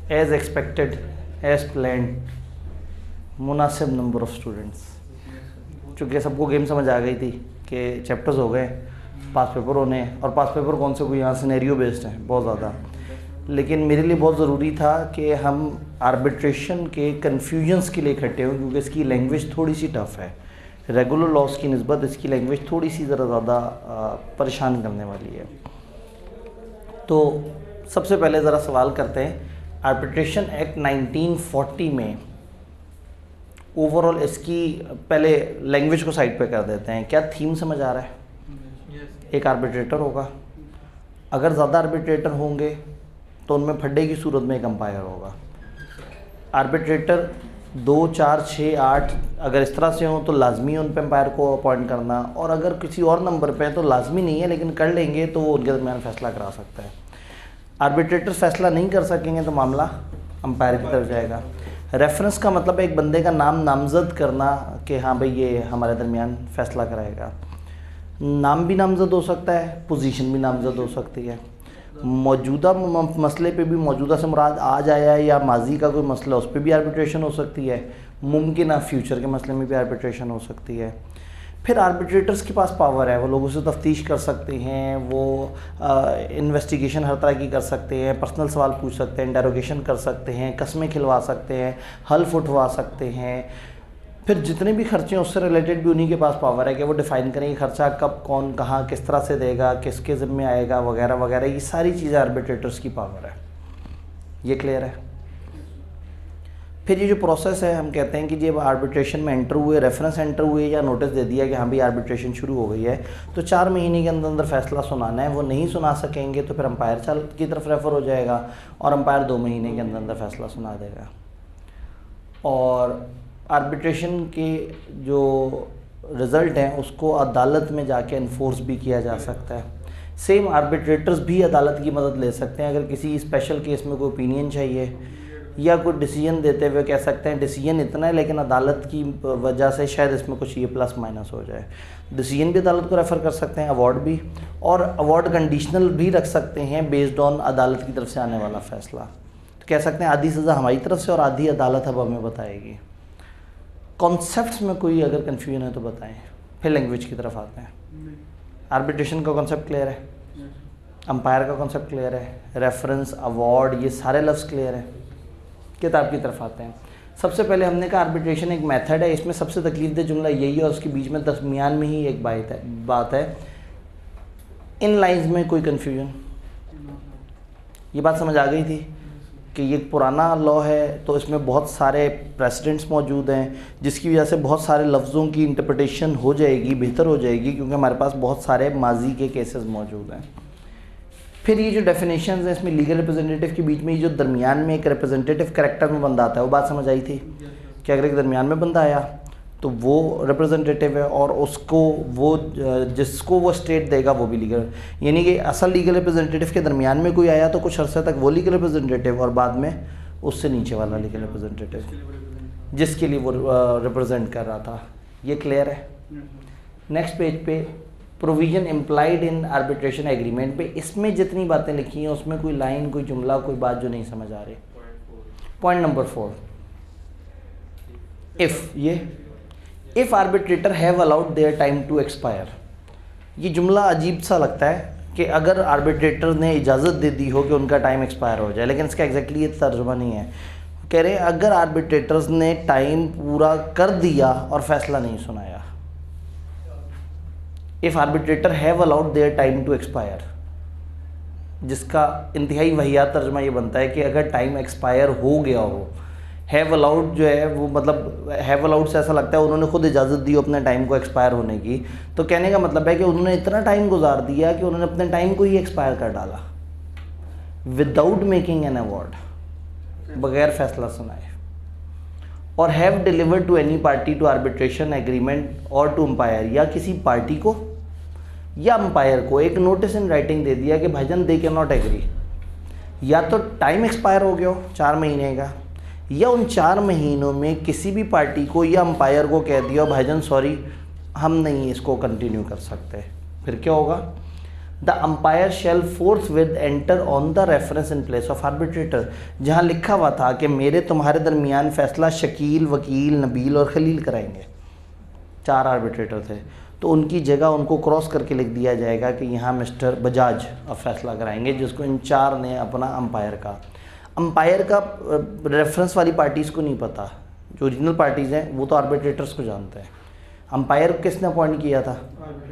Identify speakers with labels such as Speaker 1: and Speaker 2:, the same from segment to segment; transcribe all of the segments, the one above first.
Speaker 1: As expected, as planned, मुनासिब number of students. चूँकि सबको गेम समझ आ गई थी कि चैप्टर्स हो गए, पास पेपर होने, और पास पेपर कौन से कोई यहाँ सिनेरियो बेस्ड हैं बहुत ज़्यादा, लेकिन मेरे लिए बहुत ज़रूरी था कि हम आर्बिट्रेशन के कन्फ्यूजन्स के लिए इकट्ठे हों, क्योंकि इसकी लैंग्वेज थोड़ी सी टफ़ है। रेगुलर लॉस की निस्बत इसकी लैंग्वेज थोड़ी सी ज़रा ज़्यादा परेशान करने वाली है। तो सबसे पहले ज़रा सवाल करते हैं, आर्बिट्रेशन एक्ट 1940 में ओवरऑल इसकी, पहले लैंग्वेज को साइड पे कर देते हैं, क्या थीम समझ आ रहा है? एक आर्बिट्रेटर होगा, अगर ज़्यादा आर्बिट्रेटर होंगे तो उनमें फड्डे की सूरत में एक अंपायर होगा। आर्बिट्रेटर 2, 4, 6, 8 अगर इस तरह से हों तो लाजमी है उन पर अंपायर को अपॉइंट करना, और अगर किसी और नंबर पे है तो लाजमी नहीं है, लेकिन कर लेंगे तो वो उनके दरमियान फ़ैसला करा सकता है। आर्बिट्रेटर फ़ैसला नहीं कर सकेंगे तो मामला अंपायर की तरफ जाएगा। रेफरेंस का मतलब एक बंदे का नाम नामज़द करना कि हाँ भाई ये हमारे दरमियान फ़ैसला कराएगा। नाम भी नामज़द हो सकता है, पोजीशन भी नामज़द हो सकती है। मौजूदा मसले पे भी, मौजूदा से मुराद आज आया है या माजी का कोई मसला, उस पर भी आर्बिट्रेशन हो सकती है। मुमकिन फ्यूचर के मसले में भी आर्बिट्रेशन हो सकती है। फिर आर्बिट्रेटर्स के पास पावर है, वो लोगों से तफ्तीश कर सकते हैं, वो इन्वेस्टिगेशन हर तरह की कर सकते हैं, पर्सनल सवाल पूछ सकते हैं, इंटेरोगेशन कर सकते हैं, कस्में खिलवा सकते हैं, हल्फ उठवा सकते हैं। फिर जितने भी खर्चे हैं उससे रिलेटेड भी उन्हीं के पास पावर है कि वो डिफ़ाइन करें खर्चा कब, कौन, कहाँ, किस तरह से देगा, किसके ज़िम्मे आएगा, वगैरह वगैरह। ये सारी चीज़ें आर्बिट्रेटर्स की पावर है। ये क्लियर है? फिर ये जो प्रोसेस है, हम कहते हैं कि जब आर्बिट्रेशन में एंटर हुए, रेफरेंस एंटर हुए या नोटिस दे दिया कि हाँ भाई आर्बिट्रेशन शुरू हो गई है, तो 4 महीने के अंदर अंदर फ़ैसला सुनाना है। वो नहीं सुना सकेंगे तो फिर अंपायर की तरफ रेफ़र हो जाएगा, और अंपायर 2 महीने के अंदर अंदर फ़ैसला सुना देगा। और आर्बिट्रेशन के जो रिज़ल्ट हैं उसको अदालत में जाके इन्फोर्स भी किया जा सकता है। सेम आर्बिट्रेटर्स भी अदालत की मदद ले सकते हैं। अगर किसी स्पेशल केस में कोई ओपिनियन चाहिए या कोई डिसीजन देते हुए कह सकते हैं डिसीजन इतना है लेकिन अदालत की वजह से शायद इसमें कुछ ये प्लस माइनस हो जाए, डिसीजन भी अदालत को रेफ़र कर सकते हैं, अवार्ड भी, और अवार्ड कंडीशनल भी रख सकते हैं बेस्ड ऑन अदालत की तरफ से आने वाला फ़ैसला। तो कह सकते हैं आधी सज़ा हमारी तरफ से और आधी अदालत अब हमें बताएगी। कॉन्सेप्ट्स में कोई अगर कन्फ्यूजन है तो बताएं। फिर लैंग्वेज की तरफ आते हैं। आर्बिट्रेशन का कॉन्सेप्ट क्लियर है, अंपायर का कॉन्सेप्ट क्लियर है, रेफरेंस, अवार्ड, ये सारे लफ्ज़ क्लियर हैं। किताब की तरफ आते हैं। सबसे पहले हमने कहा आर्बिट्रेशन एक मेथड है, इसमें सबसे तकलीफ दह जुमला यही है और उसके बीच में दरमियान में ही एक बात है, इन लाइंस में कोई कन्फ्यूजन? ये बात समझ आ गई थी कि ये पुराना लॉ है तो इसमें बहुत सारे प्रेसिडेंट्स मौजूद हैं, जिसकी वजह से बहुत सारे लफ्ज़ों की इंटरप्रिटेशन हो जाएगी, बेहतर हो जाएगी, क्योंकि हमारे पास बहुत सारे माजी के केसेस मौजूद हैं। फिर ये जो डेफिनेशंस हैं इसमें लीगल रिप्रेजेंटेटिव के बीच में ये जो दरमियान में एक रिप्रेजेंटेटिव कैरेक्टर में बंदा आता है, वो बात समझ आई थी कि अगर एक दरमियान में बंदा आया तो वो रिप्रेजेंटेटिव है और उसको वो जिसको वो स्टेट देगा वो भी लीगल, यानी कि असल लीगल रिप्रेजेंटेटिव के दरमियान में कोई आया तो कुछ अर्से तक वो लीगल रिप्रेजेंटेटिव और बाद में उससे नीचे वाला लीगल रिप्रेजेंटेटिव जिसके लिए वो रिप्रेजेंट कर रहा था। ये क्लियर है? नेक्स्ट पेज पे provision implied in arbitration agreement पे, इसमें जितनी बातें लिखी हैं उसमें कोई लाइन, कोई जुमला, कोई बात जो नहीं समझ आ रही। Point number 4, if arbitrator have allowed their time to expire. ये जुमला अजीब सा लगता है कि अगर आर्बिट्रेटर ने इजाज़त दे दी हो कि उनका टाइम एक्सपायर हो जाए, लेकिन इसका एग्जैक्टली ये तर्जुमा नहीं है। कह रहे हैं अगर आर्बिट्रेटर्स ने टाइम पूरा कर दिया और फैसला नहीं सुनाया, if arbitrator have allowed their time to expire, जिसका इंतहाई वहियात तर्जुमा ये बनता है कि अगर टाइम एक्सपायर हो गया हो। हैव अलाउड जो है वो मतलब हैव अलाउड से ऐसा लगता है उन्होंने खुद इजाज़त दी अपने टाइम को एक्सपायर होने की, तो कहने का मतलब है कि उन्होंने इतना टाइम गुजार दिया कि उन्होंने अपने टाइम को ही एक्सपायर कर डाला विदाउट मेकिंग एन अवार्ड, बगैर फैसला सुनाए। और have delivered to any party to arbitration agreement और टू अंपायर, या किसी पार्टी को या अंपायर को एक नोटिस इन राइटिंग दे दिया कि भाईजान दे कैन नॉट एग्री, या तो टाइम एक्सपायर हो गया हो 4 महीने का, या उन 4 महीनों में किसी भी पार्टी को या अंपायर को कह दिया भाईजान सॉरी हम नहीं इसको कंटिन्यू कर सकते। फिर क्या होगा? The umpire shall forthwith enter on the reference in place of arbitrator. जहाँ लिखा हुआ था कि मेरे तुम्हारे दरमियान फैसला शकील, वकील, नबील और खलील कराएंगे, 4 आर्बिट्रेटर थे, तो उनकी जगह उनको क्रॉस करके लिख दिया जाएगा कि यहाँ मिस्टर बजाज अब फैसला कराएंगे, जिसको इन 4 ने अपना अंपायर का रेफरेंस वाली पार्टीज़ को नहीं पता। जो ओरिजिनल पार्टीज़ हैं वो तो आर्बिट्रेटर्स को जानते हैं। अंपायर किसने अपॉइंट किया था?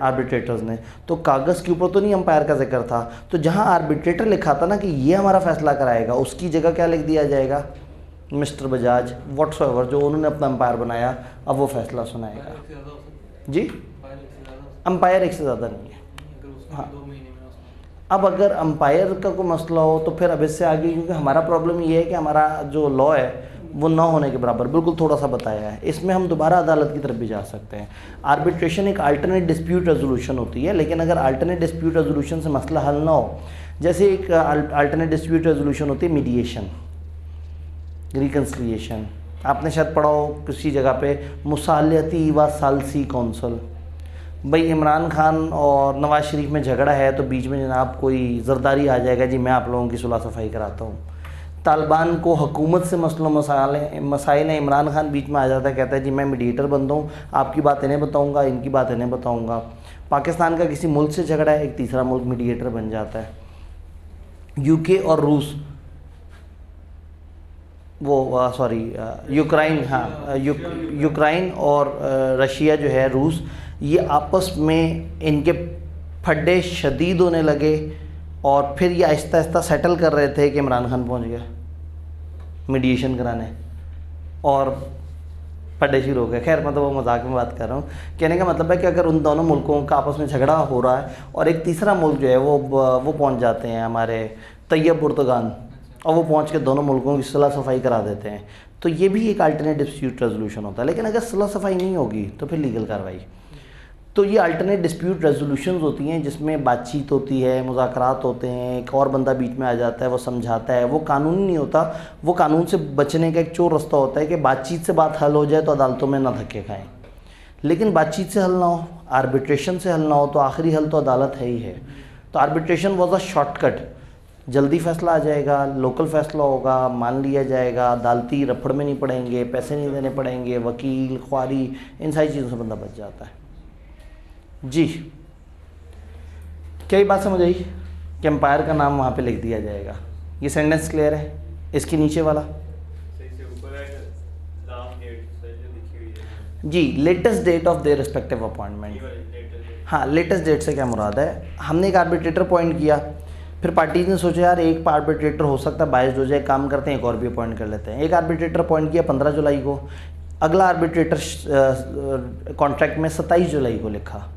Speaker 1: आर्बिट्रेटर्स ने। तो कागज़ के ऊपर तो नहीं अंपायर का जिक्र था, तो जहाँ आर्बिट्रेटर लिखा था ना कि ये हमारा फैसला कराएगा, उसकी जगह क्या लिख दिया जाएगा? मिस्टर बजाज व्हाट्सएवर, जो उन्होंने अपना अंपायर बनाया, अब वो फैसला सुनाएगा। जी, अंपायर एक से ज़्यादा नहीं है। हाँ, अब अगर अंपायर का कोई मसला हो तो फिर अब इससे आगे, क्योंकि हमारा प्रॉब्लम ये है कि हमारा जो लॉ है वो ना होने के बराबर, बिल्कुल थोड़ा सा बताया है, इसमें हम दोबारा अदालत की तरफ भी जा सकते हैं। आर्बिट्रेशन एक अल्टरनेट डिस्प्यूट रेजोल्यूशन होती है, लेकिन अगर अल्टरनेट डिस्प्यूट रेजोल्यूशन से मसला हल ना हो, जैसे एक अल्टरनेट डिस्प्यूट रेजोल्यूशन होती है मीडिएशन, रिकन्सिलिएशन, आपने शायद पढ़ा हो किसी जगह पे, मुसालियती व सालसी कौंसल। भाई इमरान खान और नवाज़ शरीफ में झगड़ा है तो बीच में जनाब कोई जरदारी आ जाएगा, जी मैं आप लोगों की सुलह सफाई कराता हूँ। तालिबान को हुकूमत से मसलों मसाइल हैं, इमरान खान बीच में आ जाता है, कहता है जी मैं मीडिएटर बनता हूँ, आपकी बात इन्हें बताऊँगा, इनकी बात इन्हें बताऊँगा। पाकिस्तान का किसी मुल्क से झगड़ा है, एक तीसरा मुल्क मीडिएटर बन जाता है। यूके और रूस, वो सॉरी यूक्रेन, हाँ यूक्रेन और रशिया जो है, रूस, ये आपस में इनके फड्डे शदीद होने लगे और फिर ये आहिस्ता आहिस्ता सेटल कर रहे थे कि इमरान खान पहुंच गया मीडिएशन कराने और फड्डे शुरू हो गए। खैर मतलब वो मजाक में बात कर रहा हूँ, कहने का मतलब है कि अगर उन दोनों मुल्कों का आपस में झगड़ा हो रहा है और एक तीसरा मुल्क जो है वो पहुँच जाते हैं हमारे तैयब पुर्तगाल, और वो पहुँच के दोनों मुल्कों की सुलह सफाई करा देते हैं, तो ये भी एक अल्टरनेट डिस्प्यूट रेजोल्यूशन होता है। लेकिन अगर सुलह सफाई नहीं होगी तो फिर लीगल कार्रवाई। तो ये अल्टरनेट डिस्प्यूट रेजोल्यूशंस होती हैं जिसमें बातचीत होती है, मुज़ाकरात होते हैं, एक और बंदा बीच में आ जाता है, वो समझाता है, वो कानूनी नहीं होता, वो कानून से बचने का एक चोर रास्ता होता है कि बातचीत से बात हल हो जाए तो अदालतों में ना धक्के खाएं। लेकिन बातचीत से हल ना हो, आर्बिट्रेशन से हल ना हो, तो आखिरी हल तो अदालत है ही है। तो आर्बिट्रेशन वॉज अ शॉर्टकट, जल्दी फैसला आ जाएगा, लोकल फैसला होगा, मान लिया जाएगा, अदालती रफड़ में नहीं पड़ेंगे, पैसे नहीं देने पड़ेंगे, वकील, ख्वारी, इन सारी चीज़ों से बंदा बच जाता है। जी, क्या ये बात समझ आई कि एम्पायर का नाम वहाँ पे लिख दिया जाएगा? ये सेंटेंस क्लियर है? इसके नीचे वाला जी, latest date of their respective appointment. हाँ, लेटेस्ट डेट से क्या मुराद है? हमने एक आर्बिट्रेटर अपॉइंट किया, फिर पार्टीज ने सोचा यार एक आर्बिट्रेटर हो सकता है बायस्ड हो जाए, काम करते हैं एक और भी अपॉइंट कर लेते हैं। एक आर्बिट्रेटर अपॉइंट किया 15 जुलाई को, अगला आर्बिट्रेटर कॉन्ट्रैक्ट में 27 जुलाई को लिखा,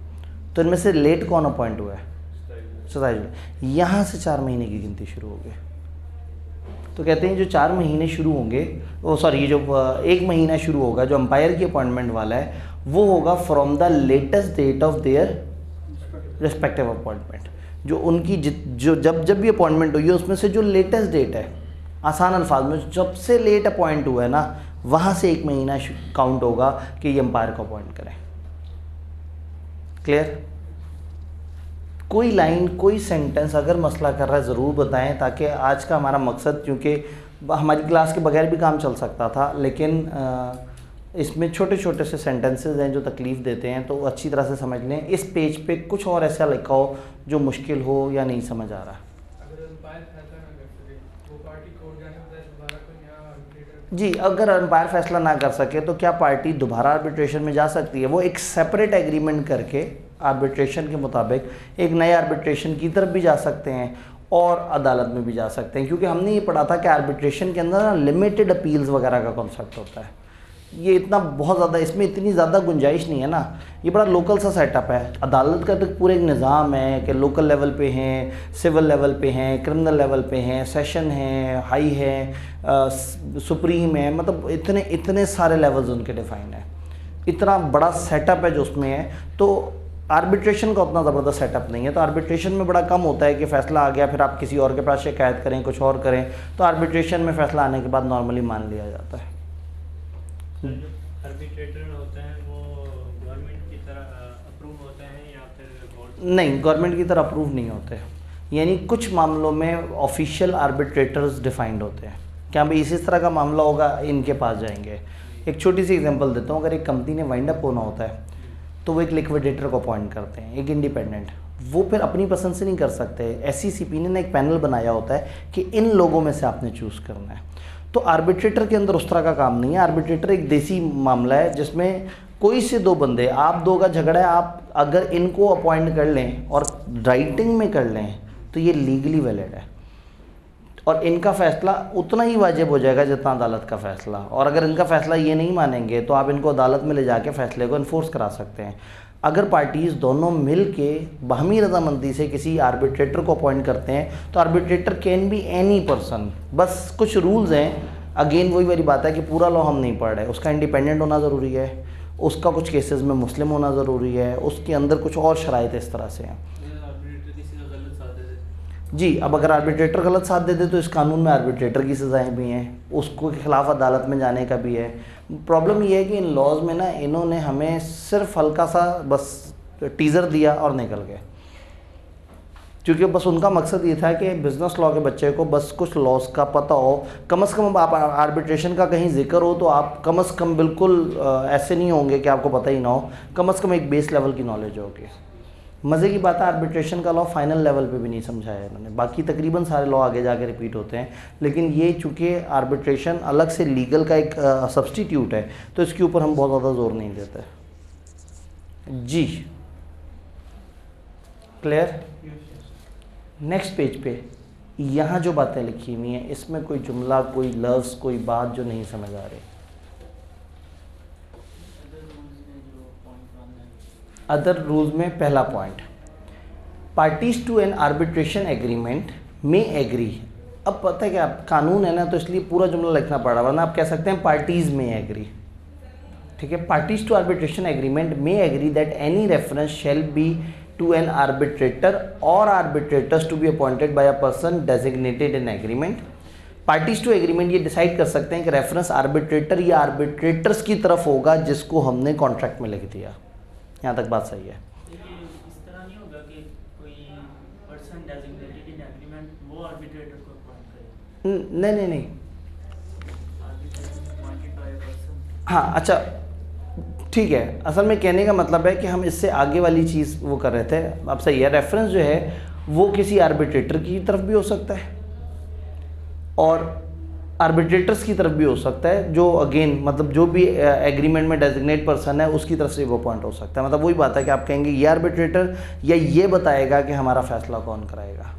Speaker 1: तो इनमें से लेट कौन अपॉइंट हुआ है? 27 जुलाई। यहाँ से 4 महीने की गिनती शुरू हो गई। तो कहते हैं जो 4 महीने शुरू होंगे, वो सॉरी, जो 1 महीना शुरू होगा जो अंपायर की अपॉइंटमेंट वाला है, वो होगा from the latest date of their respective appointment. जो उनकी जो जब भी अपॉइंटमेंट हुई है उसमें से जो लेटेस्ट डेट है, आसान अल्फाज में जब से लेट अपॉइंट हुआ है ना, वहाँ से 1 महीना काउंट होगा कि ये अंपायर को अपॉइंट करें। क्लियर? कोई लाइन, कोई सेंटेंस अगर मसला कर रहा है ज़रूर बताएं, ताकि आज का हमारा मकसद, क्योंकि हमारी क्लास के बगैर भी काम चल सकता था, लेकिन इसमें छोटे छोटे से सेंटेंसेस हैं जो तकलीफ़ देते हैं, तो अच्छी तरह से समझ लें। इस पेज पे कुछ और ऐसा लिखा हो जो मुश्किल हो या नहीं समझ आ रहा। जी, अगर अंपायर फैसला ना कर सके तो क्या पार्टी दोबारा आर्बिट्रेशन में जा सकती है? वो एक सेपरेट एग्रीमेंट करके आर्बिट्रेशन के मुताबिक एक नए आर्बिट्रेशन की तरफ भी जा सकते हैं और अदालत में भी जा सकते हैं, क्योंकि हमने ये पढ़ा था कि आर्बिट्रेशन के अंदर ना लिमिटेड अपील्स वगैरह का कॉन्सेप्ट होता है। ये इतना बहुत ज़्यादा, इसमें इतनी ज़्यादा गुंजाइश नहीं है ना, ये बड़ा लोकल सा सेटअप है। अदालत का तो पूरा एक निज़ाम है कि लोकल लेवल पे हैं, सिविल लेवल पे हैं, क्रिमिनल लेवल पे हैं, सेशन है, हाई है, सुप्रीम है, मतलब इतने सारे लेवल्स उनके डिफाइन है। इतना बड़ा सेटअप है जो उसमें है। तो आर्बिट्रेशन का उतना ज़बरदस्त सेटअप नहीं है। तो आर्बिट्रेशन में बड़ा कम होता है कि फ़ैसला आ गया फिर आप किसी और के पास शिकायत करें, कुछ और करें। तो आर्बिट्रेशन में फ़ैसला आने के बाद नॉर्मली मान लिया जाता है।
Speaker 2: जो आर्बिट्रेटर होते हैं वो गवर्नमेंट की तरह अप्रूव होते हैं या फिर कोर्ट
Speaker 1: नहीं, गवर्नमेंट की तरह अप्रूव नहीं होते, यानी कुछ मामलों में ऑफिशियल आर्बिट्रेटर्स डिफाइंड होते हैं कि हाँ भाई इसी तरह का मामला होगा, इनके पास जाएंगे। एक छोटी सी एग्जांपल देता हूँ, अगर एक कंपनी ने वाइंड अप होना होता है तो वो एक लिक्विडेटर को अपॉइंट करते हैं, एक इंडिपेंडेंट। वो फिर अपनी पसंद से नहीं कर सकते, एससीसीपी ने एक पैनल बनाया होता है कि इन लोगों में से आपने चूज़ करना है। तो आर्बिट्रेटर के अंदर उस तरह का काम नहीं है। आर्बिट्रेटर एक देसी मामला है जिसमें कोई से दो बंदे, आप दो का झगड़ा है, आप अगर इनको अपॉइंट कर लें और राइटिंग में कर लें तो ये लीगली वैलिड है और इनका फैसला उतना ही वाजिब हो जाएगा जितना अदालत का फैसला। और अगर इनका फैसला ये नहीं मानेंगे तो आप इनको अदालत में ले जाके फैसले को इन्फोर्स करा सकते हैं। अगर पार्टीज़ दोनों मिल के बाहमी रजामंदी से किसी आर्बिट्रेटर को अपॉइंट करते हैं तो arbitrator can be any person. बस कुछ रूल्स हैं, अगेन वही वाली बात है कि पूरा लॉ हम नहीं पढ़ रहे। उसका इंडिपेंडेंट होना ज़रूरी है, उसका कुछ केसेस में मुस्लिम होना ज़रूरी है, उसके अंदर कुछ और शराइत इस तरह से हैं। जी, अब अगर आर्बिट्रेटर गलत साथ दे दे तो इस कानून में आर्बिट्रेटर की सज़ाएं भी हैं, उसको के खिलाफ अदालत में जाने का भी है। प्रॉब्लम ये है कि इन लॉज में ना इन्होंने हमें सिर्फ हल्का सा बस टीज़र दिया और निकल गए, क्योंकि बस उनका मकसद ये था कि बिज़नेस लॉ के बच्चे को बस कुछ लॉज का पता हो, कम से कम आप आर्बिट्रेशन का कहीं जिक्र हो तो आप कम से कम बिल्कुल ऐसे नहीं होंगे कि आपको पता ही ना हो, कम से कम एक बेस लेवल की नॉलेज होगी। मज़े की बात है, आर्बिट्रेशन का लॉ फाइनल लेवल पे भी नहीं समझाया इन्होंने, बाकी तकरीबन सारे लॉ आगे जाके रिपीट होते हैं, लेकिन ये चूँकि आर्बिट्रेशन अलग से लीगल का एक सब्स्टिट्यूट है तो इसके ऊपर हम बहुत ज़्यादा जोर नहीं देते। जी क्लियर। नेक्स्ट पेज पे यहाँ जो बातें लिखी हुई हैं इसमें कोई जुमला, कोई लफ्ज़, कोई बात जो नहीं समझ आ रही। अदर रूल्स में पहला point, parties to an arbitration agreement में एग्री। अब पता है क्या, कानून है ना तो इसलिए पूरा जुमला लिखना पड़ा, वरना आप कह सकते हैं पार्टीज में एग्री। ठीक है, पार्टीज टू आर्बिट्रेशन एग्रीमेंट में agree that any reference shall be to an arbitrator और arbitrators to be appointed by a person designated in agreement. Parties to agreement ये डिसाइड कर सकते हैं कि रेफरेंस आर्बिट्रेटर या आर्बिट्रेटर्स की तरफ होगा जिसको हमने कॉन्ट्रैक्ट में लिख दिया। यहाँ तक बात सही है।
Speaker 2: इस तरह नहीं होगा कि कोई पर्सन डेजिग्नेटेड इन एग्रीमेंट वो आर्बिट्रेटर को अपॉइंट करे?
Speaker 1: नहीं नहीं नहीं,
Speaker 2: arbitrator appointed by a person.
Speaker 1: हाँ अच्छा ठीक है, असल में कहने का मतलब है कि हम इससे आगे वाली चीज़ वो कर रहे थे। अब सही है, रेफरेंस जो है वो किसी आर्बिट्रेटर की तरफ भी हो सकता है और आर्बिट्रेटर्स की तरफ भी हो सकता है, जो अगेन मतलब जो भी एग्रीमेंट में डेजिग्नेट पर्सन है उसकी तरफ से वो पॉइंट हो सकता है। मतलब वही बात है कि आप कहेंगे ये आर्बिट्रेटर या ये बताएगा कि हमारा फैसला कौन कराएगा।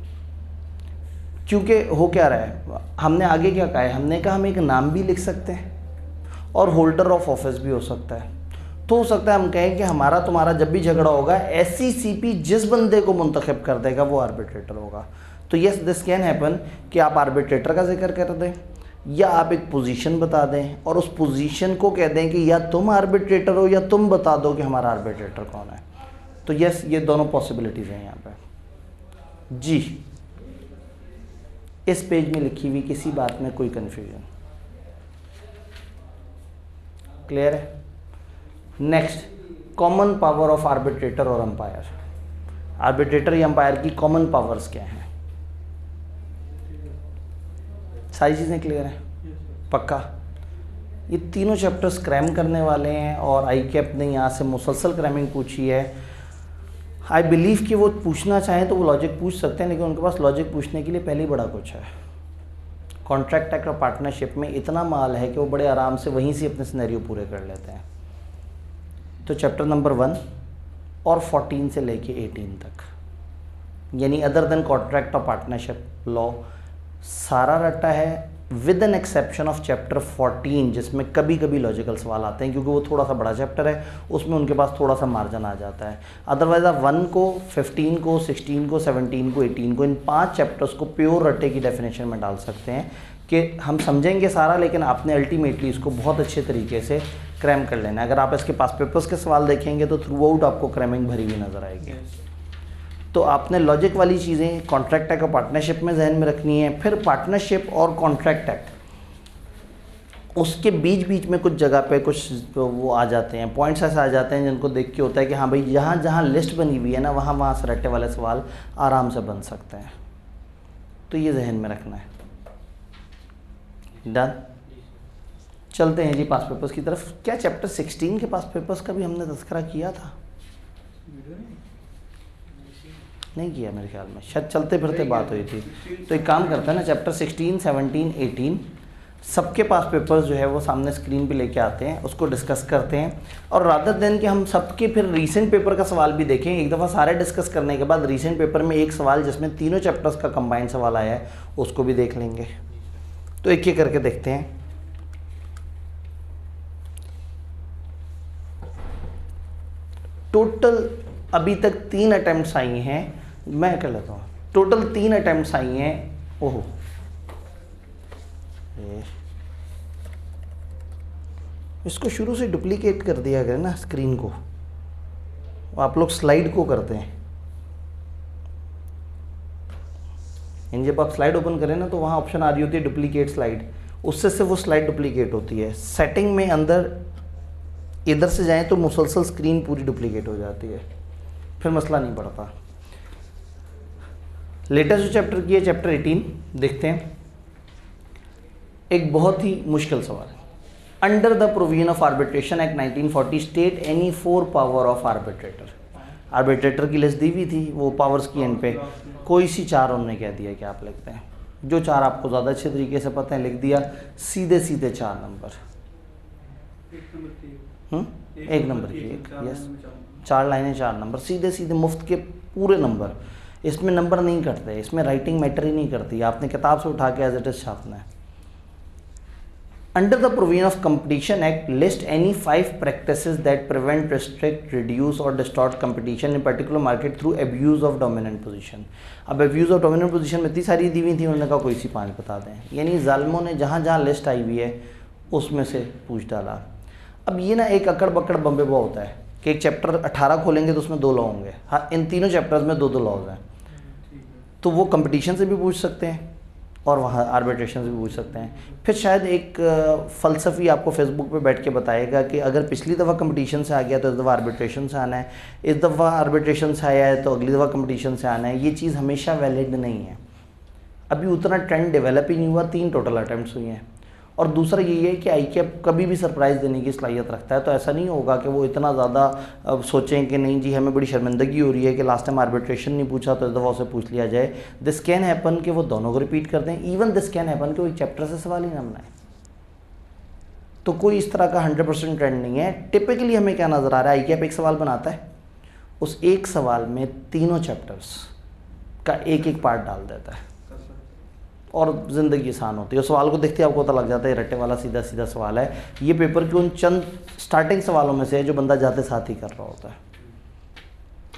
Speaker 1: क्योंकि हो क्या रहा है, हमने आगे क्या कहा है, हमने कहा हम एक नाम भी लिख सकते हैं और होल्डर ऑफ ऑफिस भी हो सकता है। तो हो सकता है हम कहें कि हमारा तुम्हारा जब भी झगड़ा होगा एससीसीपी जिस बंदे को मुंतखब कर देगा वो आर्बिट्रेटर होगा। तो यस दिस कैन हैपन कि आप आर्बिट्रेटर का जिक्र कर दें या आप एक पोजीशन बता दें और उस पोजीशन को कह दें कि या तुम आर्बिट्रेटर हो या तुम बता दो कि हमारा आर्बिट्रेटर कौन है। तो यस ये दोनों पॉसिबिलिटीज़ हैं यहाँ पे। जी इस पेज में लिखी हुई किसी बात में कोई कन्फ्यूजन क्लियर है? Next, common power of arbitrator और अंपायर। आर्बिट्रेटर या अंपायर की कॉमन पावर्स क्या हैं? सारी चीज़ें क्लियर हैं? पक्का? ये तीनों चैप्टर्स क्रैम करने वाले हैं और आई कैप ने यहाँ से मुसलसल क्रैमिंग पूछी है। आई बिलीव कि वो पूछना चाहें तो वो लॉजिक पूछ सकते हैं, लेकिन उनके पास लॉजिक पूछने के लिए पहले ही बड़ा कुछ है। कॉन्ट्रैक्ट एक्ट और पार्टनरशिप में इतना माल है कि वो बड़े आराम से वहीं से अपने सिनेरियो पूरे कर लेते हैं। तो चैप्टर नंबर 1 और 14 से लेके 18 तक, यानी अदर देन कॉन्ट्रैक्ट और पार्टनरशिप लॉ सारा रट्टा है, with an exception of chapter 14 जिसमें कभी कभी लॉजिकल सवाल आते हैं क्योंकि वो थोड़ा सा बड़ा चैप्टर है, उसमें उनके पास थोड़ा सा मार्जिन आ जाता है। अदरवाइज आप 1 को, 15 को, 16 को, 17 को, 18 को, इन 5 चैप्टर्स को प्योर रट्टे की डेफिनेशन में डाल सकते हैं कि हम समझेंगे सारा, लेकिन आपने अल्टीमेटली इसको बहुत अच्छे तरीके से क्रैम कर लेना है। अगर आप इसके पास पेपर्स के सवाल देखेंगे तो थ्रू आउट आपको क्रैमिंग भरी हुई नज़र आएगी। तो आपने लॉजिक वाली चीज़ें कॉन्ट्रैक्ट एक्ट और पार्टनरशिप में जहन में रखनी है। फिर पार्टनरशिप और कॉन्ट्रैक्ट एक्ट उसके बीच बीच में कुछ जगह पे कुछ वो आ जाते हैं, पॉइंट्स ऐसे आ जाते हैं जिनको देख के होता है कि हाँ भाई जहाँ जहाँ लिस्ट बनी हुई है ना वहाँ वहाँ से रट्टे वाले सवाल आराम से बन सकते हैं। तो ये जहन में रखना है। डन। चलते हैं जी पास पेपर्स की तरफ। क्या चैप्टर 16 के पास पेपर्स का भी हमने तस्करा किया था? नहीं किया मेरे ख्याल में, शायद चलते फिरते बात हुई थी। तो एक काम करते हैं ना, चैप्टर 16, 17, 18 सबके पास पेपर्स जो है वो सामने स्क्रीन पे लेके आते हैं, उसको डिस्कस करते हैं। और रादर देन कि हम सबके फिर रीसेंट पेपर का सवाल भी देखें, एक दफ़ा सारे डिस्कस करने के बाद रीसेंट पेपर में एक सवाल जिसमें तीनों चैप्टर्स का कंबाइंड सवाल आया है उसको भी देख लेंगे। तो एक एक करके देखते हैं। टोटल अभी तक 3 अटैम्प्ट्स आई हैं, मैं कर लेता हूँ। टोटल 3 अटैम्प्ट्स आई हैं। ओहो, इसको शुरू से डुप्लीकेट कर दिया गया ना स्क्रीन को, आप लोग स्लाइड को करते हैं। जब आप स्लाइड ओपन करें ना तो वहाँ ऑप्शन आ रही होती है डुप्लीकेट स्लाइड, उससे से वो स्लाइड डुप्लीकेट होती है। सेटिंग में अंदर इधर से जाएं तो मुसलसल स्क्रीन पूरी डुप्लीकेट हो जाती है, फिर मसला नहीं पड़ता। लेटेस्ट जो चैप्टर की है चैप्टर 18 देखते हैं। एक बहुत ही मुश्किल सवाल है। Under the provision of arbitration act 1940 state any 4 power of arbitrator. Arbitrator की लिस्ट दी हुई थी, वो पावर्स की एंड पे कोई सी 4 उन्होंने कह दिया कि आप लिखते हैं। जो 4 आपको ज़्यादा अच्छे तरीके से पता है लिख दिया, सीधे सीधे 4 नंबर। एक नंबर की एक, यस 4 लाइनें 4 नंबर, सीधे सीधे मुफ्त के पूरे नंबर। इसमें नंबर नहीं कटते, इसमें राइटिंग मैटर ही नहीं करती, आपने किताब से उठा के एज इट इज छापना है। Under the provision of competition act list any 5 practices that prevent, restrict, reduce और distort competition in particular market through abuse of dominant position. अब अब्यूज ऑफ डोमिनेंट पोजीशन में इतनी सारी दी हुई थी, उन्होंने कहा कोई सी 5 बता दें। यानी जालिमों ने जहाँ जहाँ लिस्ट आई हुई है उसमें से पूछ डाला। अब ये ना एक अकड़ बकड़ बम्बे बो होता है कि एक चैप्टर 18 खोलेंगे तो उसमें 2 लॉ होंगे। हाँ, इन तीनों चैप्टर्स में 2-2 लॉज हैं, तो वो कंपटीशन से भी पूछ सकते हैं और वहाँ आर्बिट्रेशन से भी पूछ सकते हैं। फिर शायद एक फ़लसफ़ी आपको फेसबुक पे बैठ के बताएगा कि अगर पिछली दफ़ा कंपटीशन से आ गया तो इस दफ़ा आर्बिट्रेशन से आना है, इस दफ़ा आर्बिट्रेशन से आया है तो अगली दफ़ा कंपटीशन से आना है। ये चीज़ हमेशा वैलिड नहीं है। अभी उतना ट्रेंड डेवलप ही नहीं हुआ, 3 टोटल अटैम्प्ट्स हुई हैं। और दूसरा यही है कि ICAP कभी भी सरप्राइज़ देने की सलाहियत रखता है, तो ऐसा नहीं होगा कि वो इतना ज़्यादा सोचें कि नहीं जी हमें बड़ी शर्मिंदगी हो रही है कि लास्ट टाइम आर्बिट्रेशन नहीं पूछा तो इस दफ़ा उसे पूछ लिया जाए। दिस कैन हैपन कि वो दोनों को रिपीट कर दें। इवन दिस कैन हैपन कि वो एक चैप्टर से सवाल ही ना बनाए। तो कोई इस तरह का 100% ट्रेंड नहीं है। टिपिकली हमें क्या नज़र आ रहा है, ICAP एक सवाल बनाता है, उस एक सवाल में तीनों चैप्टर्स का एक एक पार्ट डाल देता है और ज़िंदगी आसान होती है। उस सवाल को देखते ही आपको पता लग जाता है रट्टे वाला सीधा सीधा सवाल है। ये पेपर के उन चंद स्टार्टिंग सवालों में से है जो बंदा जाते साथ ही कर रहा होता है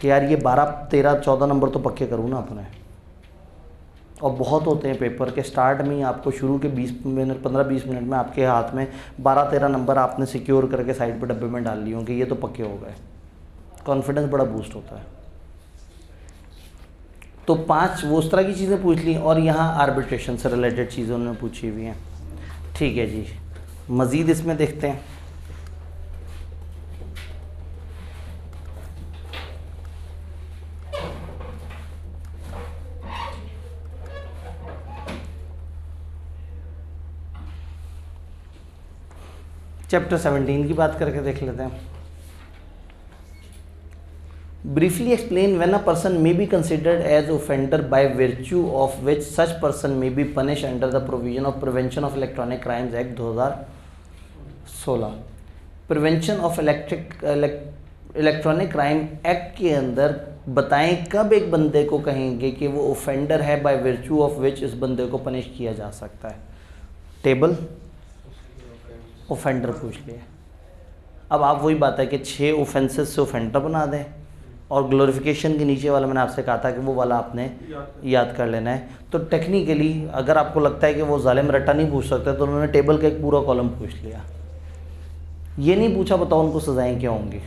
Speaker 1: कि यार ये 12, 13, 14 नंबर तो पक्के करूँ ना अपने। और बहुत होते हैं पेपर के स्टार्ट में ही आपको शुरू के 20 मिनट 15-20 मिनट में आपके हाथ में 12-13 नंबर आपने सिक्योर करके साइड पर डब्बे में डाल लिए होंगे, ये तो पक्के हो गए। कॉन्फिडेंस बड़ा बूस्ट होता है। तो 5 वो उस तरह की चीज़ें पूछ ली और यहाँ आर्बिट्रेशन से रिलेटेड चीज़ें उन्होंने पूछी हुई हैं। ठीक है जी, मज़ीद इसमें देखते हैं। चैप्टर 17 की बात करके देख लेते हैं। Briefly explain when a person may be considered as offender by virtue of which such person may be punished under the provision of Prevention of Electronic Crimes Act 2016। Prevention of electronic crime act के अंदर बताएं कब एक बंदे को कहेंगे कि वो ऑफेंडर है बाय विर्चू ऑफ विच इस बंदे को पनिश किया जा सकता है। टेबल ऑफेंडर पूछ लिया। अब आप वही बात है कि 6 ऑफेंसेस से ऑफेंडर बना दें और ग्लोरिफिकेशन के नीचे वाला मैंने आपसे कहा था कि वो वाला आपने याद कर लेना है। तो टेक्निकली अगर आपको लगता है कि वो जालिम रट्टा नहीं पूछ सकते तो उन्होंने टेबल का एक पूरा कॉलम पूछ लिया। ये नहीं पूछा बताओ उनको सजाएं क्या होंगी।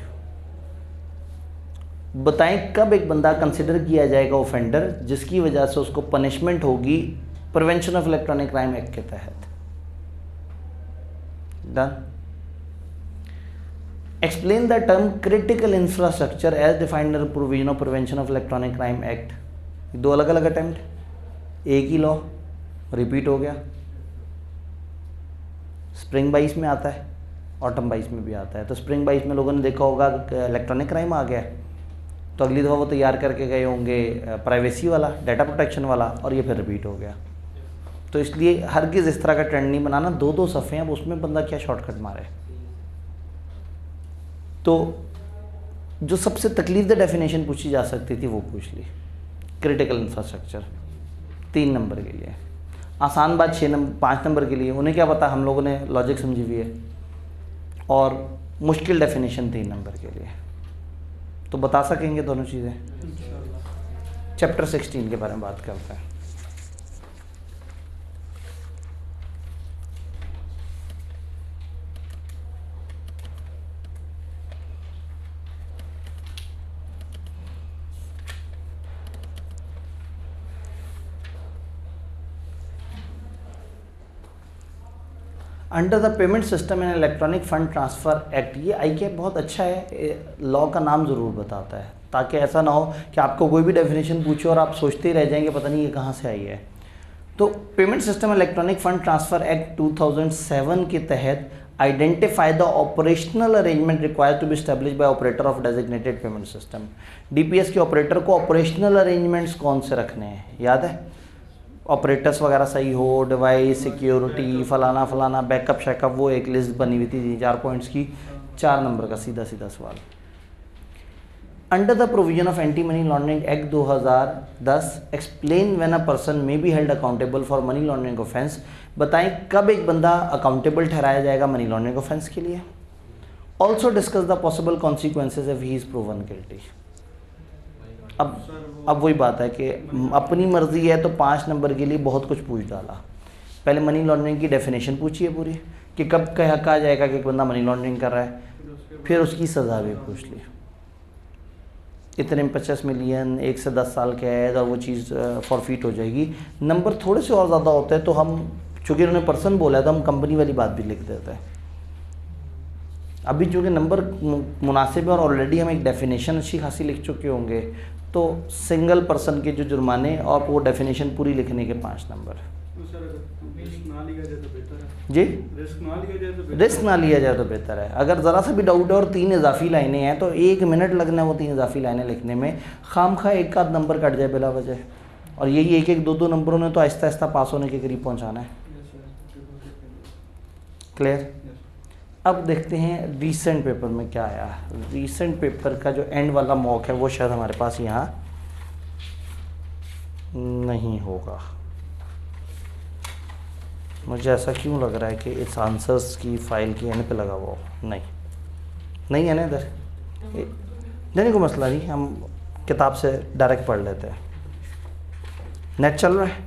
Speaker 1: बताएं कब एक बंदा कंसिडर किया जाएगा ऑफेंडर जिसकी वजह से उसको पनिशमेंट होगी prevention of electronic crime act के तहत। Done. Explain the term critical infrastructure as defined under provision of prevention of electronic crime act. दो अलग अलग अटेम्प्ट, एक ही लॉ रिपीट हो गया। स्प्रिंग 22 में आता है, ऑटम 22 में भी आता है। तो स्प्रिंग 22 में लोगों ने देखा होगा इलेक्ट्रॉनिक क्राइम आ गया है, तो अगली दफ़ा वो तैयार करके गए होंगे प्राइवेसी वाला, डाटा प्रोटेक्शन वाला, और ये फिर रिपीट हो गया। तो इसलिए हरगिज़ इस तरह का ट्रेंड नहीं बनाना, दो दो सफ़े हैं, अब उसमें बंदा क्या शॉर्टकट मारे। तो जो सबसे तकलीफ डेफिनेशन पूछी जा सकती थी वो पूछ ली। क्रिटिकल इंफ्रास्ट्रक्चर 3 नंबर के लिए, आसान बात 5 नंबर के लिए, उन्हें क्या पता, हम लोगों ने लॉजिक समझी हुई है। और मुश्किल डेफिनेशन 3 नंबर के लिए, तो बता सकेंगे दोनों चीज़ें। चैप्टर 16 के बारे में बात करते हैं। Under the payment system and electronic fund transfer act, ये ICAP बहुत अच्छा है, लॉ का नाम ज़रूर बताता है, ताकि ऐसा ना हो कि आपको कोई भी डेफिनेशन पूछो और आप सोचते ही रह जाएंगे पता नहीं ये कहाँ से आई है। तो payment system electronic fund transfer act 2007 के तहत identify the operational arrangement required to be establish by operator of designated payment system. DPS के ऑपरेटर को ऑपरेशनल अरेंजमेंट्स कौन से रखने हैं, याद है? ऑपरेटर्स वगैरह सही हो, डिवाइस, सिक्योरिटी, फलाना फलाना, बैकअप शैकअप, वो एक लिस्ट बनी हुई थी 4 पॉइंट्स की, 4 नंबर का सीधा सीधा सवाल। Under the provision of anti money laundering act 2010 explain when a person may be held accountable for money laundering offence. बताएं कब एक बंदा अकाउंटेबल ठहराया जाएगा मनी लॉन्ड्रिंग ऑफेंस के लिए। Also discuss the possible consequences if he is proven guilty. अब वही बात है कि अपनी मर्जी है तो 5 नंबर के लिए बहुत कुछ पूछ डाला। पहले मनी लॉन्ड्रिंग की डेफिनेशन पूछी है पूरी कि कब कहा जाएगा कि एक बंदा मनी लॉन्ड्रिंग कर रहा है, फिर उसकी सज़ा भी पूछ ली। इतने में 50 मिलियन 1 से 10 साल कैद और वो चीज़ फॉरफिट हो जाएगी। नंबर थोड़े से और ज़्यादा होते हैं तो हम, चूँकि उन्होंने पर्सन बोला है तो हम कंपनी वाली बात भी लिख देते हैं। अभी चूँकि नंबर मुनासिब है और ऑलरेडी हम एक डेफिनेशन अच्छी खासी लिख चुके होंगे, तो सिंगल पर्सन के जो जुर्माने और वो डेफिनेशन पूरी लिखने के 5 नंबर। जी, रिस्क ना लिया जाए तो बेहतर है। अगर ज़रा सा भी डाउट है और 3 इजाफी लाइनें हैं तो 1 मिनट लगना है वो 3 इजाफी लाइनें लिखने में, खामखा एक आध नंबर कट जाए बिला वजह। और यही 1-1, 2-2 नंबरों ने तो आहिस्ता आहिस्ता पास होने के करीब पहुँचाना है। क्लियर? अब देखते हैं रीसेंट पेपर में क्या आया। रीसेंट पेपर का जो एंड वाला मॉक है वो शायद हमारे पास यहाँ नहीं होगा। मुझे ऐसा क्यों लग रहा है कि इस आंसर्स की फाइल की एंड पे लगा हुआ हो। नहीं है ना इधर। नहीं कोई मसला नहीं, हम किताब से डायरेक्ट पढ़ लेते हैं। नेट चल रहा है,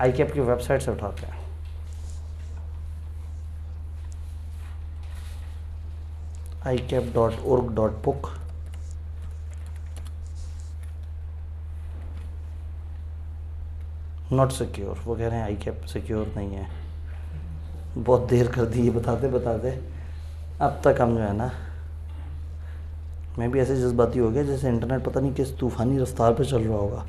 Speaker 1: ICAP की वेबसाइट से उठाते हैं। icap.org.book। नॉट सिक्योर, वो कह रहे हैं ICAP सिक्योर नहीं है। बहुत देर कर दी ये बताते बताते। अब तक हम जो है ना, मैं भी ऐसे जज्बाती हो गया जैसे इंटरनेट पता नहीं किस तूफ़ानी रफ्तार पे चल रहा होगा।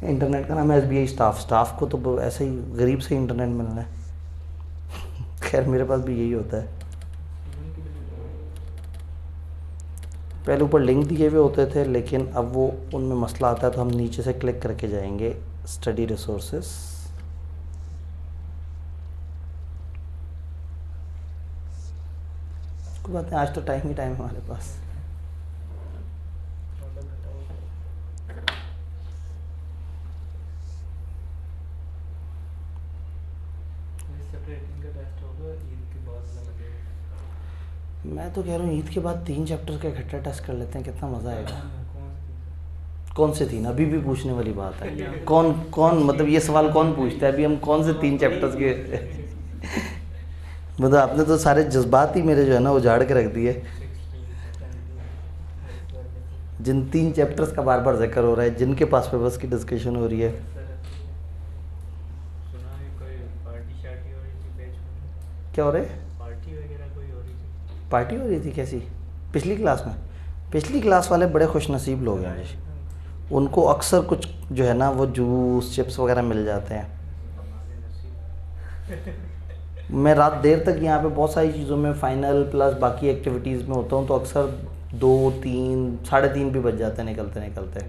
Speaker 1: इंटरनेट का नाम है SBI स्टाफ को तो ऐसे ही गरीब से इंटरनेट मिलना है। खैर मेरे पास भी यही होता है। पहले ऊपर लिंक दिए हुए होते थे, लेकिन अब वो उनमें मसला आता है तो हम नीचे से क्लिक करके जाएंगे स्टडी रिसोर्सेस। कोई बात नहीं, आज तो टाइम ही टाइम है हमारे पास। मैं तो कह रहा हूँ ईद के बाद 3 चैप्टर का इकट्ठा टेस्ट कर लेते हैं, कितना मज़ा आएगा। कौन से 3? अभी भी पूछने वाली बात है। कौन मतलब ये सवाल कौन पूछता है अभी हम कौन से 3 चैप्टर्स के मतलब आपने तो सारे जज्बात ही मेरे जो है ना उजाड़ के रख दिए। जिन 3 चैप्टर्स का बार बार जिक्र हो रहा है, जिनके पास पेपर्स की डिस्कशन हो रही है। क्या हो रहा है?
Speaker 2: पार्टी वगैरह कोई हो रही थी?
Speaker 1: पार्टी हो रही थी कैसी? पिछली क्लास में? पिछली क्लास वाले बड़े खुशनसीब लोग हैं जी, उनको अक्सर कुछ जो है ना वो जूस चिप्स वगैरह मिल जाते हैं। मैं रात देर तक यहाँ पे बहुत सारी चीज़ों में फाइनल प्लस बाकी एक्टिविटीज़ में होता हूँ, तो अक्सर 2-3 3:30 भी बज जाते हैं निकलते निकलते।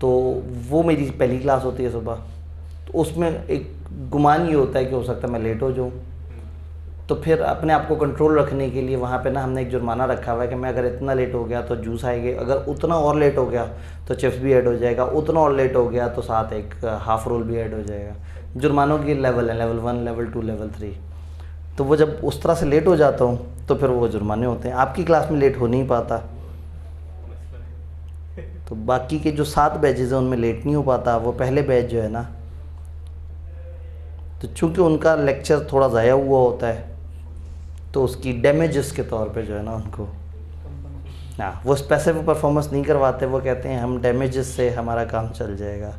Speaker 1: तो वो मेरी पहली क्लास होती है सुबह, तो उसमें एक गुमान ये होता है कि हो सकता है मैं लेट हो जाऊँ। तो फिर अपने आप को कंट्रोल रखने के लिए वहाँ पे ना हमने एक जुर्माना रखा हुआ है कि मैं अगर इतना लेट हो गया तो जूस आएंगे, अगर उतना और लेट हो गया तो चिप्स भी ऐड हो जाएगा, उतना और लेट हो गया तो साथ एक हाफ़ रोल भी ऐड हो जाएगा। जुर्मानों के लेवल हैं, लेवल 1, लेवल 2, लेवल 3। तो वो जब उस तरह से लेट हो जाता हूँ तो फिर वो जुर्माने होते हैं। आपकी क्लास में लेट हो नहीं पाता, तो बाकी के जो 7 बैचेज़ हैं उनमें लेट नहीं हो पाता। वो पहले बैच जो है ना, तो चूँकि उनका लेक्चर थोड़ा ज़ाया हुआ होता है तो उसकी डैमेजेस के तौर पे जो है ना उनको, हाँ, वो स्पेसिफिक परफॉर्मेंस नहीं करवाते। वो कहते हैं हम डैमेजेस से हमारा काम चल जाएगा।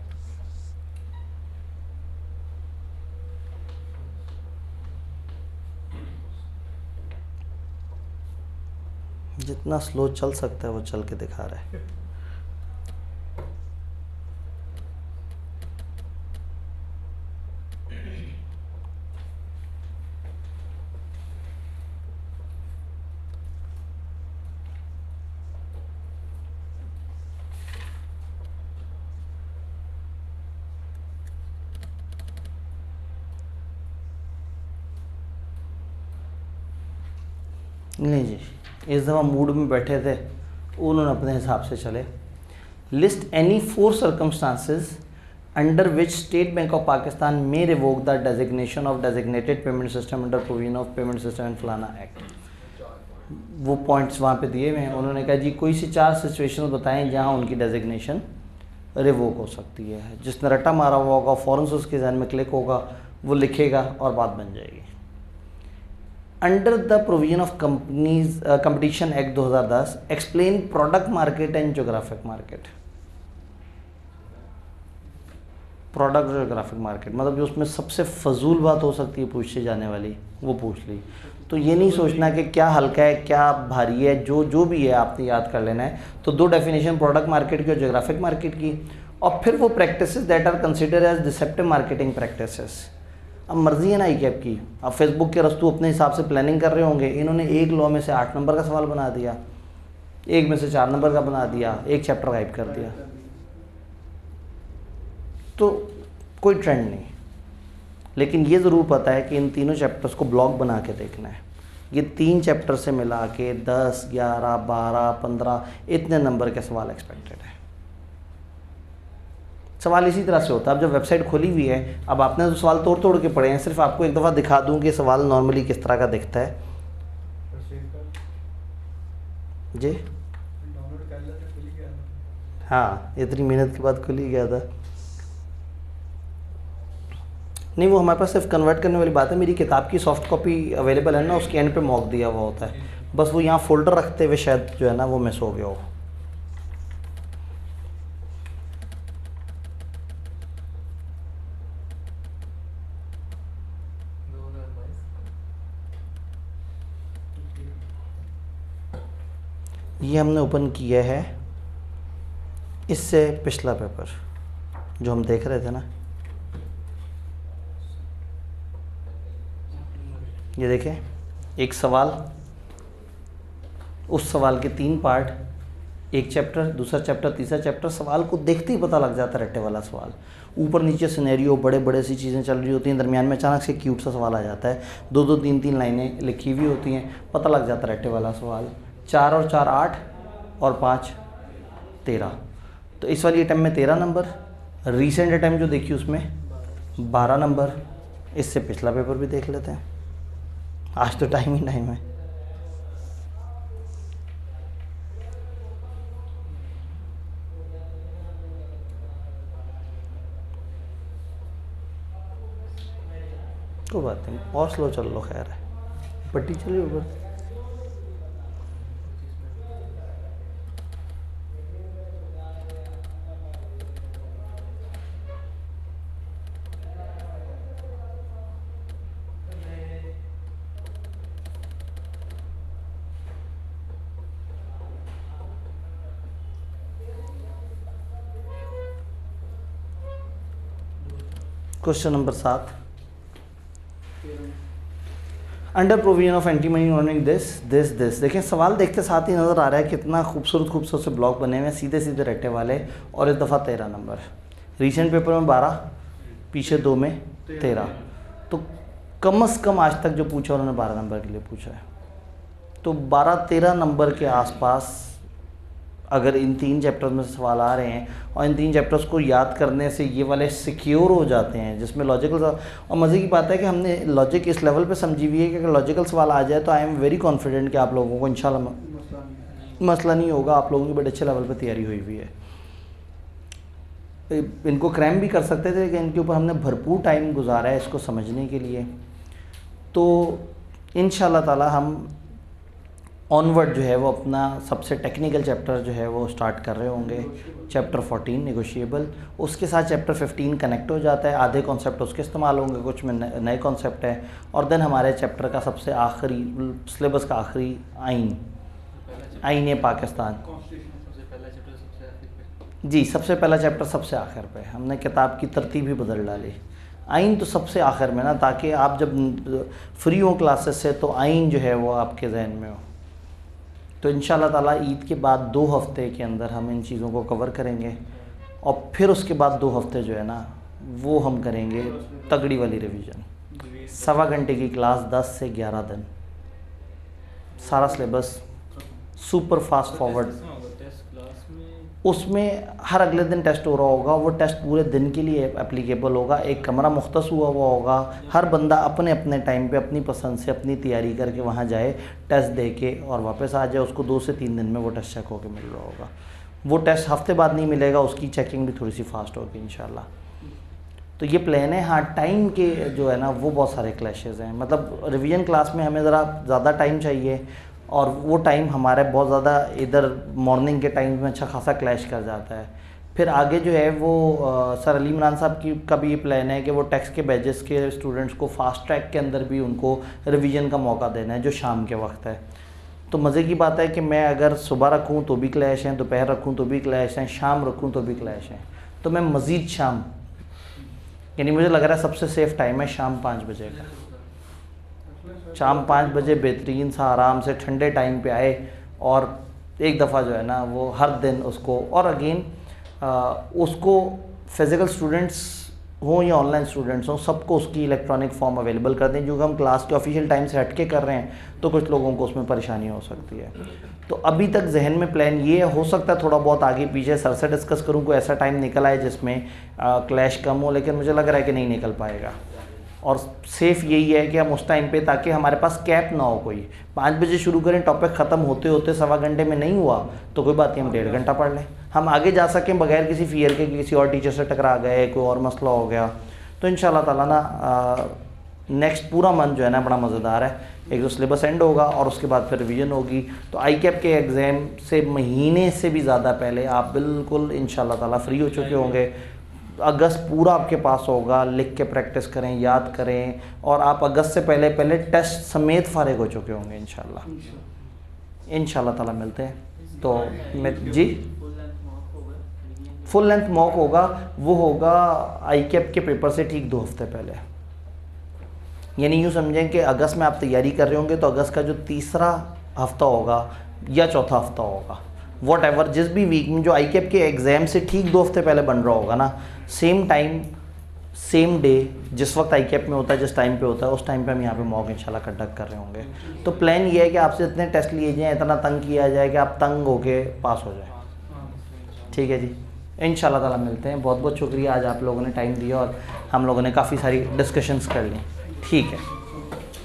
Speaker 1: जितना स्लो चल सकता है वो चल के दिखा रहा है। नहीं जी, इस दफ़ा मूड में बैठे थे, उन्होंने अपने हिसाब से चले। List any 4 circumstances under which state bank of Pakistan may revoke the designation of designated payment system under provision of payment system and फलाना एक्ट। वो पॉइंट्स वहाँ पे दिए हुए हैं। उन्होंने कहा जी कोई सी 4 सिचुएशन बताएं जहाँ उनकी डेजिग्नेशन रिवोक हो सकती है। जिसने रट्टा मारा हुआ होगा फ़ौरन से उसके जहन में क्लिक होगा, वो लिखेगा और बात बन जाएगी। Under the provision of competition act 2010 explain product market and geographic market. Product geographic market मतलब जो उसमें सबसे फजूल बात हो सकती है पूछे जाने वाली, वो पूछ ली। तो ये नहीं सोचना कि क्या हल्का है क्या भारी है, जो भी है आपने याद कर लेना है। तो 2 डेफिनेशन प्रोडक्ट मार्केट की और जोग्राफिक मार्केट की, और फिर वो practices that are consider as deceptive marketing practices. अब मर्जी है ना आई कैप की, अब फेसबुक के रस्तू अपने हिसाब से प्लानिंग कर रहे होंगे। इन्होंने एक लॉ में से 8 नंबर का सवाल बना दिया, एक में से 4 नंबर का बना दिया, एक चैप्टर गायब कर दिया। तो कोई ट्रेंड नहीं, लेकिन ये ज़रूर पता है कि इन तीनों चैप्टर्स को ब्लॉक बना के देखना है। ये 3 चैप्टर से मिला के 10, 11, 12, 15 इतने नंबर के सवाल एक्सपेक्टेड है। सवाल इसी तरह से होता है। अब जब वेबसाइट खोली हुई है, अब आपने तो सवाल तोड़ तोड़ के पढ़े हैं, सिर्फ आपको एक दफ़ा दिखा दूं कि सवाल नॉर्मली किस तरह का दिखता है जी। हाँ, इतनी मेहनत के बाद खुल ही गया था। नहीं, वो हमारे पास सिर्फ कन्वर्ट करने वाली बात है। मेरी किताब की सॉफ्ट कॉपी अवेलेबल है ना, उसके एंड पे मॉक दिया हुआ होता है। बस वो यहाँ फोल्डर रखते हुए शायद जो है ना वो मिस हो गया हो। ये हमने ओपन किया है इससे पिछला पेपर जो हम देख रहे थे ना, ये देखें, एक सवाल, उस सवाल के 3 पार्ट, एक चैप्टर, दूसरा चैप्टर, तीसरा चैप्टर। सवाल को देखते ही पता लग जाता है रट्टे वाला सवाल। ऊपर नीचे सिनेरियो बड़े बड़े सी चीज़ें चल रही होती हैं, दरमियान में अचानक से क्यूट सा सवाल आ जाता है। 2-2, 3-3 लाइनें लिखी हुई होती हैं, पता लग जाता है रट्टे वाला सवाल। 4 और 4 8 और 5 13। तो इस वाली अटैम्प्ट में 13 नंबर, रीसेंट अटैम्प्ट जो देखी उसमें 12 नंबर। इससे पिछला पेपर भी देख लेते हैं, आज तो टाइम ही टाइम है। कोई बात नहीं, और स्लो चल लो, खैर है, पट्टी चली ऊपर। Question number 7, under provision of anti money laundering this. देखिए सवाल देखते साथ ही नज़र आ रहा है कितना खूबसूरत से ब्लॉक बने हुए हैं, सीधे सीधे रटे वाले, और इस दफ़ा 13 नंबर। रिसेंट पेपर में 12, पीछे 2 में 13, तो कम से कम आज तक जो पूछा उन्होंने 12 नंबर के लिए पूछा है। तो 12-13 नंबर के आसपास अगर इन 3 चैप्टर्स में सवाल आ रहे हैं और इन 3 चैप्टर्स को याद करने से ये वाले सिक्योर हो जाते हैं, जिसमें लॉजिकल, और मज़े की बात है कि हमने लॉजिक इस लेवल पे समझी हुई है कि अगर लॉजिकल सवाल आ जाए तो आई एम वेरी कॉन्फिडेंट कि आप लोगों को इंशाल्लाह मसला नहीं होगा, आप लोगों की बड़े अच्छे लेवल पे तैयारी हुई हुई है। इनको क्रैम भी कर सकते थे लेकिन इनके ऊपर हमने भरपूर टाइम गुजारा है इसको समझने के लिए। तो इंशाल्लाह ताला हम ऑनवर्ड जो है वो अपना सबसे टेक्निकल चैप्टर जो है वो स्टार्ट कर रहे होंगे, चैप्टर 14 नेगोशिएबल। उसके साथ चैप्टर 15 कनेक्ट हो जाता है, आधे कॉन्सेप्ट उसके इस्तेमाल होंगे, कुछ में नए कॉन्सेप्ट है। और देन हमारे चैप्टर का सबसे आखिरी, सिलेबस का आखिरी आईन पाकिस्तान। जी, सबसे पहला चैप्टर सबसे आखिर पे, हमने किताब की तरतीब ही बदल डाली। आइन तो सबसे आखिर में ना, ताकि आप जब फ्री हो क्लासेस से तो आइन जो है वो आपके जहन में हो। तो इंशाल्लाह ताला ईद के बाद 2 हफ्ते के अंदर हम इन चीज़ों को कवर करेंगे, और फिर उसके बाद 2 हफ्ते जो है ना वो हम करेंगे तगड़ी वाली रिवीजन। 1.25 घंटे की क्लास, 10 से 11 दिन, सारा सिलेबस सुपर फास्ट फॉरवर्ड। उसमें हर अगले दिन टेस्ट हो रहा होगा, वो टेस्ट पूरे दिन के लिए एप्लीकेबल होगा, एक कमरा मुख्तस हुआ होगा, हर बंदा अपने अपने टाइम पे अपनी पसंद से अपनी तैयारी करके वहाँ जाए, टेस्ट दे के और वापस आ जाए। उसको 2 से 3 दिन में वो टेस्ट चेक होकर मिल रहा होगा। वो टेस्ट हफ्ते बाद नहीं मिलेगा, उसकी चेकिंग भी थोड़ी सी फास्ट होगी इंशाल्लाह। तो ये प्लान है। हाँ, टाइम के जो है ना वो बहुत सारे क्लैशेज़ हैं, मतलब रिवीजन क्लास में हमें ज़रा ज़्यादा टाइम चाहिए, और वो टाइम हमारे बहुत ज़्यादा इधर मॉर्निंग के टाइम में अच्छा खासा क्लैश कर जाता है। फिर आगे जो है वो सर अली इमरान साहब की का भी ये प्लान है कि वो टेक्स्ट के बैचेस के स्टूडेंट्स को फास्ट ट्रैक के अंदर भी उनको रिवीजन का मौका देना है, जो शाम के वक्त है। तो मज़े की बात है कि मैं अगर सुबह रखूँ तो भी क्लैश हैं, दोपहर रखूँ तो भी क्लैश हैं, शाम रखूँ तो भी क्लैश हैं। तो मैं मज़ीद शाम, यानी मुझे लग रहा है सबसे सेफ़ टाइम है शाम 5 बजे का। शाम 5 बजे बेहतरीन सा आराम से ठंडे टाइम पे आए, और एक दफ़ा जो है ना वो हर दिन उसको, और अगेन उसको फिज़िकल स्टूडेंट्स हों या ऑनलाइन स्टूडेंट्स हों, सबको उसकी इलेक्ट्रॉनिक फॉर्म अवेलेबल कर दें। क्योंकि हम क्लास के ऑफिशियल टाइम से हट के कर रहे हैं तो कुछ लोगों को उसमें परेशानी हो सकती है। तो अभी तक जहन में प्लान ये हो सकता है थोड़ा बहुत आगे पीछे सर से डिस्कस करूँ, कोई ऐसा टाइम निकल आए जिसमें क्लैश कम हो, लेकिन मुझे लग रहा है कि नहीं निकल पाएगा। और सेफ़ यही है कि हम उस टाइम पे, ताकि हमारे पास कैप ना हो कोई, 5 बजे शुरू करें, टॉपिक ख़त्म होते होते 1.25 घंटे में नहीं हुआ तो कोई बात नहीं, हम 1.5 घंटा पढ़ लें, हम आगे जा सकें बगैर किसी फियर के, किसी और टीचर से टकरा गए, कोई और मसला हो गया। तो इंशाल्लाह ताला ना नेक्स्ट पूरा मंथ जो है ना बड़ा मज़ेदार है। एक तो सिलेबस एंड होगा और उसके बाद फिर रिवीजन होगी। तो आई कैप के एग्ज़ाम से महीने से भी ज़्यादा पहले आप बिल्कुल इंशाल्लाह ताला फ्री हो चुके होंगे। अगस्त पूरा आपके पास होगा, लिख के प्रैक्टिस करें, याद करें, और आप अगस्त से पहले पहले टेस्ट समेत फारिग हो चुके होंगे इंशाल्लाह ताला। मिलते हैं तो मैं जी फुल लेंथ मॉक होगा, वो होगा आई कैप के पेपर से ठीक 2 हफ्ते पहले। यानी यूँ समझें कि अगस्त में आप तैयारी कर रहे होंगे तो अगस्त का जो 3रा हफ्ता होगा या 4था हफ्ता होगा, वॉट एवर, जिस भी वीक में जो आई कैप के एग्ज़ाम से ठीक 2 हफ्ते पहले बन रहा होगा ना, सेम टाइम सेम डे, जिस वक्त आई कैप में होता है, जिस टाइम पे होता है, उस टाइम पे हम यहाँ पे मॉक इंशाल्लाह कंडक्ट कर रहे होंगे। तो प्लान ये है कि आपसे इतने टेस्ट लिए जाएँ, इतना तंग किया जाए कि आप तंग होके पास हो जाए। ठीक है जी, इंशाल्लाह ताला मिलते हैं। बहुत बहुत शुक्रिया, आज आप लोगों ने टाइम दिया और हम लोगों ने काफ़ी सारी डिस्कशंस कर ली। ठीक है।